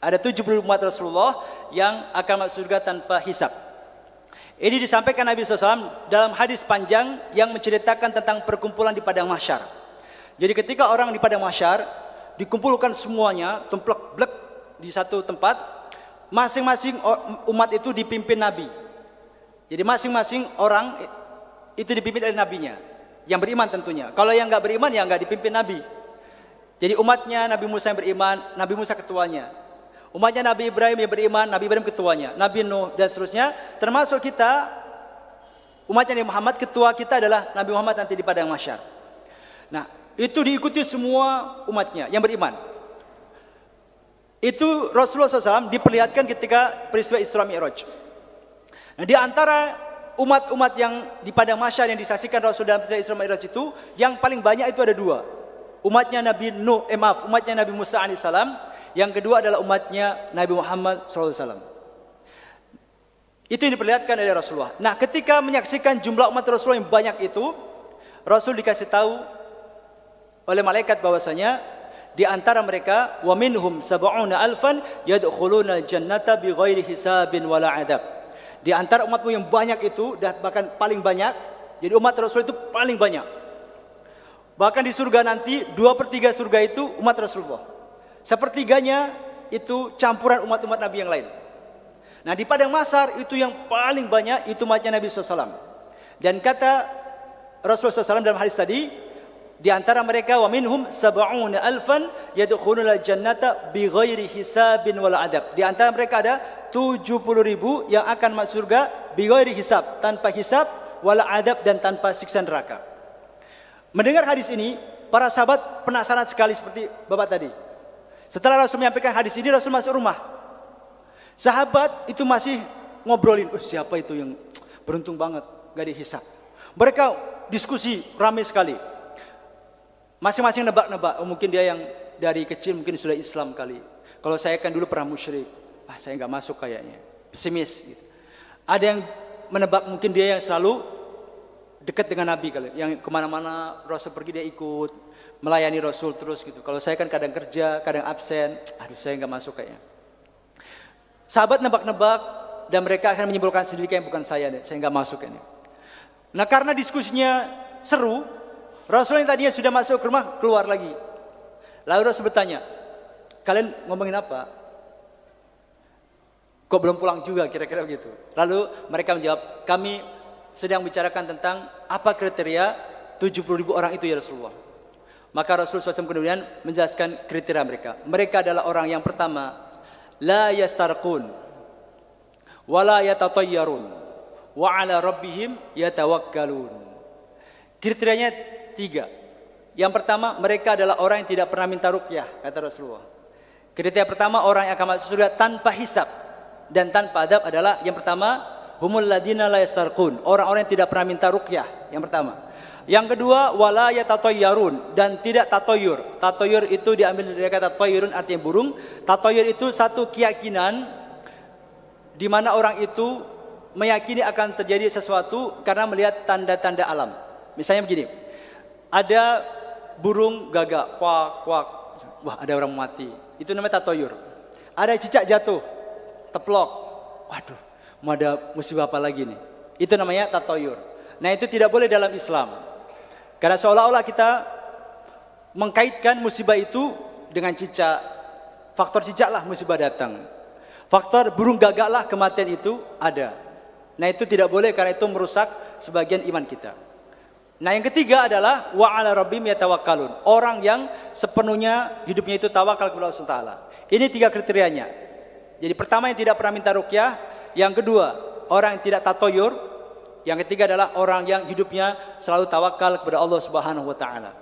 Ada 70 umat Rasulullah yang akan masuk surga tanpa hisab. Ini disampaikan Nabi SAW dalam hadis panjang yang menceritakan tentang perkumpulan di padang mahsyar. Jadi ketika orang di padang mahsyar dikumpulkan semuanya, tumplek-blek di satu tempat, masing-masing umat itu dipimpin Nabi. Jadi masing-masing orang itu dipimpin oleh nabinya, yang beriman tentunya. Kalau yang nggak beriman ya nggak dipimpin Nabi. Jadi umatnya Nabi Musa yang beriman, Nabi Musa ketuanya. Umatnya Nabi Ibrahim yang beriman, Nabi Ibrahim ketuanya. Nabi Nuh dan seterusnya. Termasuk kita, umatnya Nabi Muhammad, ketua kita adalah Nabi Muhammad nanti di padang mahsyar. Nah, itu diikuti semua umatnya yang beriman. Itu Rasulullah SAW diperlihatkan ketika peristiwa Isra Mi'raj. Nah, di antara umat-umat yang di padang mahsyar yang disaksikan Rasul dalam peristiwa Isra Mi'raj itu, yang paling banyak itu ada dua. Umatnya Nabi Nuh, umatnya Nabi Musa alaihissalam. Yang kedua adalah umatnya Nabi Muhammad SAW. Itu yang diperlihatkan oleh Rasulullah. Nah, ketika menyaksikan jumlah umat Rasulullah yang banyak itu, Rasul dikasih tahu oleh malaikat bahwasanya di antara mereka wa minhum sab'una alfan yadkhuluna al-jannata bighairi hisabin wala adab. Di antara umatmu yang banyak itu, dan bahkan paling banyak, jadi umat Rasul itu paling banyak. Bahkan di surga nanti 2/3 surga itu umat Rasulullah. Sepertiganya itu campuran umat-umat Nabi yang lain. Nah, di padang mahsyar itu yang paling banyak itu umatnya Nabi SAW. Dan kata Rasulullah SAW dalam hadis tadi, di antara mereka wa minhum sab'una alfan yadkhuluna al-jannata bighairi hisabin wala adab. Di antara mereka ada 70.000 yang akan masuk surga bighairi hisab, tanpa hisab wala adab, dan tanpa siksa neraka. Mendengar hadis ini, para sahabat penasaran sekali seperti Bapak tadi. Setelah Rasul menyampaikan hadis ini, Rasul masuk rumah. Sahabat itu masih ngobrolin, siapa itu yang beruntung banget gak dihisab. Mereka diskusi ramai sekali. Masing-masing nebak-nebak, mungkin dia yang dari kecil mungkin sudah Islam kali. Kalau saya kan dulu pernah musyrik, saya gak masuk kayaknya. Pesimis gitu. Ada yang menebak mungkin dia yang selalu dekat dengan Nabi kali, yang kemana-mana Rasul pergi dia ikut, melayani Rasul terus gitu. Kalau saya kan kadang kerja, kadang absen, saya nggak masuk kayaknya. Sahabat nebak-nebak dan mereka akan menyimpulkan sendiri kayak bukan saya nggak masuk kayaknya. Nah, karena diskusinya seru, Rasul yang tadinya sudah masuk ke rumah keluar lagi. Lalu Rasul bertanya, kalian ngomongin apa? Kok belum pulang juga, kira-kira begitu. Lalu mereka menjawab, kami sedang bicarakan tentang apa kriteria 70.000 orang itu ya Rasulullah. Maka Rasulullah SAW kemudian menjelaskan kriteria mereka. Mereka adalah orang yang pertama, la yastarqun, wa la yatatayyarun, wa ala rabbihim yatawakkalun. Kriterianya 3. Yang pertama, mereka adalah orang yang tidak pernah minta ruqyah, kata Rasulullah. Kriteria pertama, orang yang akan masuk surga tanpa hisab dan tanpa adab adalah yang pertama, humul ladina la yastarqun, orang-orang yang tidak pernah minta ruqyah, yang pertama. Yang kedua, wala yatatayyarun, dan tidak tatoyur. Tatoyur itu diambil dari kata tayyurun, artinya burung. Tatoyur itu satu keyakinan di mana orang itu meyakini akan terjadi sesuatu karena melihat tanda-tanda alam. Misalnya begini, ada burung gagak, kuak, kuak, wah ada orang mati. Itu namanya tatoyur. Ada cicak jatuh, teplok, waduh, mau ada musibah apa lagi nih? Itu namanya tatoyur. Nah, itu tidak boleh dalam Islam. Karena seolah-olah kita mengkaitkan musibah itu dengan cicak. Faktor cicak lah musibah datang. Faktor burung gagak lah kematian itu ada. Nah, itu tidak boleh karena itu merusak sebagian iman kita. Nah, yang ketiga adalah wa 'ala rabbihim yatawakkalun. Orang yang sepenuhnya hidupnya itu tawakal kepada Allah Taala. Ini 3 kriterianya. Jadi pertama, yang tidak pernah minta ruqyah. Yang kedua, orang yang tidak tatoyur. Yang ketiga adalah orang yang hidupnya selalu tawakal kepada Allah Subhanahu wa taala.